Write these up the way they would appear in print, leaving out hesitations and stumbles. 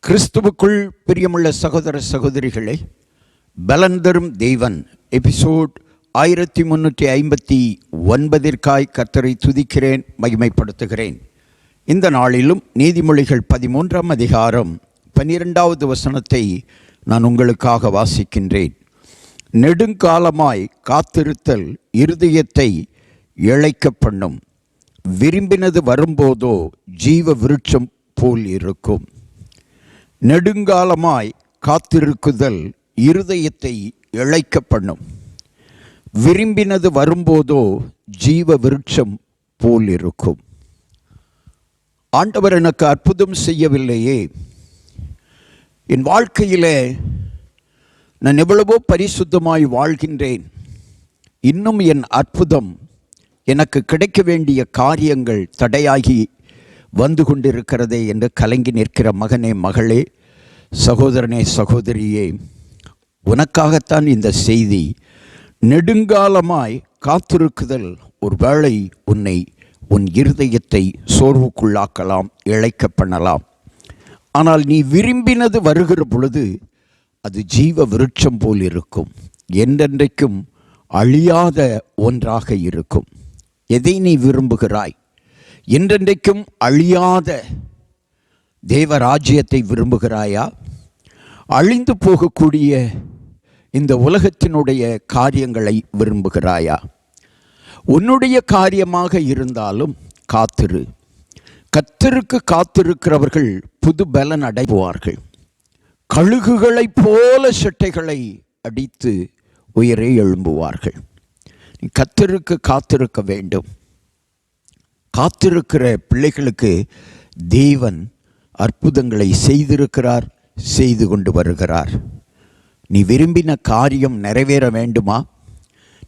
கிறிஸ்துவுக்குள் பிரியமுள்ள சகோதர சகோதரிகளே, பலன் தரும் தெய்வன் எபிசோட் 1359 கர்த்தரை துதிக்கிறேன், மகிமைப்படுத்துகிறேன். இந்த நாளிலும் நீதிமொழிகள் 13ஆம் அதிகாரம் 12வது வசனத்தை நான் உங்களுக்காக வாசிக்கின்றேன். நெடுங்காலமாய் காத்திருத்தல் இருதயத்தை இளைக்க பண்ணும், விரும்பினது வரும்போதோ ஜீவ விருட்சம் போல் இருக்கும். நெடுங்காலமாய் காத்திருக்குதல் இருதயத்தை இளைக்க பண்ணும், விரும்பினது வரும்போதோ ஜீவ விருட்சம் போல் இருக்கும். ஆண்டவர் எனக்கு அற்புதம் செய்யவில்லையே, என் வாழ்க்கையிலே நான் எவ்வளவோ பரிசுத்தமாய் வாழ்கின்றேன், இன்னும் என் அற்புதம் எனக்கு கிடைக்க வேண்டிய காரியங்கள் தடையாகி வந்து கொண்டிருக்கிறதே என்று கலங்கி நிற்கிற மகனே, மகளே, சகோதரனே, சகோதரியே, உனக்காகத்தான் இந்த செய்தி. நெடுங்காலமாய் காத்திருக்குதல் ஒரு வேளை உன் இருதயத்தை சோர்வுக்குள்ளாக்கலாம், இளைக்க பண்ணலாம். ஆனால் நீ விரும்பினது வருகிற பொழுது அது ஜீவ விருட்சம் போல் இருக்கும், என்றென்றைக்கும் அழியாத ஒன்றாக இருக்கும். எதை நீ விரும்புகிறாய்? என்றென்றைக்கும் அழியாத தேவராஜ்யத்தை விரும்புகிறாயா? அழிந்து போகக்கூடிய இந்த உலகத்தினுடைய காரியங்களை விரும்புகிறாயா? உன்னுடைய காரியமாக இருந்தாலும் காத்திரு. கர்த்தருக்கு காத்திருக்கிறவர்கள் புது பலன் அடைவார்கள். கழுகுகளைப் போல செட்டைகளை அடித்து உயரே எழும்புவார்கள். கர்த்தருக்கு காத்திருக்க வேண்டும். காத்திருக்கிற பிள்ளைகளுக்கு தேவன் அற்புதங்களை செய்திருக்கிறார், செய்து கொண்டு வருகிறார். நீ விரும்பின காரியம் நிறைவேற வேண்டுமா?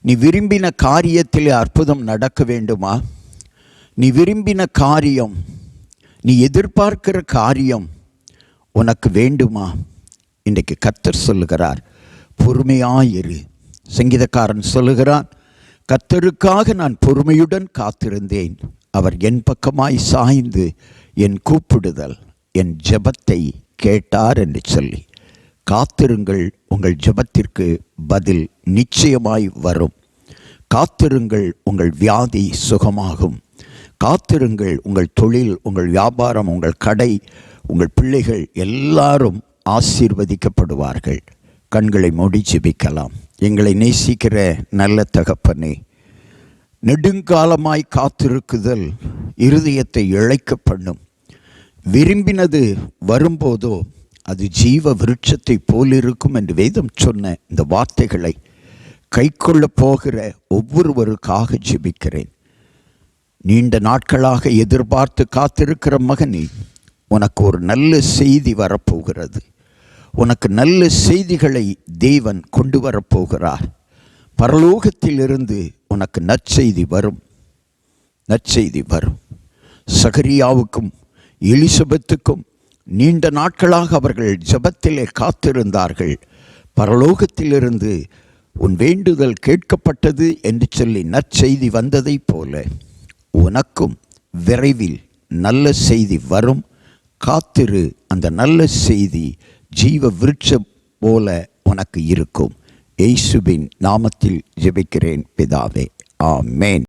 நீ விரும்பின காரியத்தில் அற்புதம் நடக்க வேண்டுமா? நீ விரும்பின காரியம், நீ எதிர்பார்க்கிற காரியம் உனக்கு வேண்டுமா? இன்றைக்கு கர்த்தர் சொல்லுகிறார், பொறுமையாயிரு. சங்கீதக்காரன் சொல்லுகிறான், கர்த்தருக்காக நான் பொறுமையுடன் காத்திருந்தேன், அவர் என் பக்கமாய் சாய்ந்து என் கூப்பிடுதல், என் ஜெபத்தை கேட்டார் என்று சொல்லி. காத்திருங்கள், உங்கள் ஜெபத்திற்கு பதில் நிச்சயமாய் வரும். காத்திருங்கள், உங்கள் வியாதி சுகமாகும். காத்திருங்கள், உங்கள் தொழில், உங்கள் வியாபாரம், உங்கள் கடை, உங்கள் பிள்ளைகள் எல்லாரும் ஆசீர்வதிக்கப்படுவார்கள். கண்களை மூடி ஜெபிக்கலாம். எங்களை நேசிக்கிற நல்ல தகப்பனே, நெடுங்காலமாய் காத்திருக்குதல் இருதயத்தை இளைக்க பண்ணும், விரும்பினது வரும்போதோ அது ஜீவ விருட்சத்தை போலிருக்கும் என்று வேதம் சொன்ன இந்த வார்த்தைகளை கைக்கொள்ள போகிற ஒவ்வொருவருக்காக ஜெபிக்கிறேன். நீண்ட நாட்களாக எதிர்பார்த்து காத்திருக்கிற மகனே, உனக்கு ஒரு நல்ல செய்தி வரப்போகிறது. உனக்கு நல்ல செய்திகளை தேவன் கொண்டு வரப்போகிறார். பரலோகத்திலிருந்து உனக்கு நற்செய்தி வரும், நற்செய்தி வரும். சகரியாவுக்கும் எலிசபெத்துக்கும் நீண்ட நாட்களாக அவர்கள் ஜெபத்திலே காத்திருந்தார்கள். பரலோகத்திலிருந்து உன் வேண்டுதல் கேட்கப்பட்டது என்று சொல்லி நற்செய்தி வந்ததைப் போல உனக்கும் விரைவில் நல்ல செய்தி வரும். காத்திரு. அந்த நல்ல செய்தி ஜீவ விருட்சம் போல உனக்கு இருக்கும். இயேசுவின் நாமத்தில் ஜெபிக்கிறேன் பிதாவே, ஆமென்.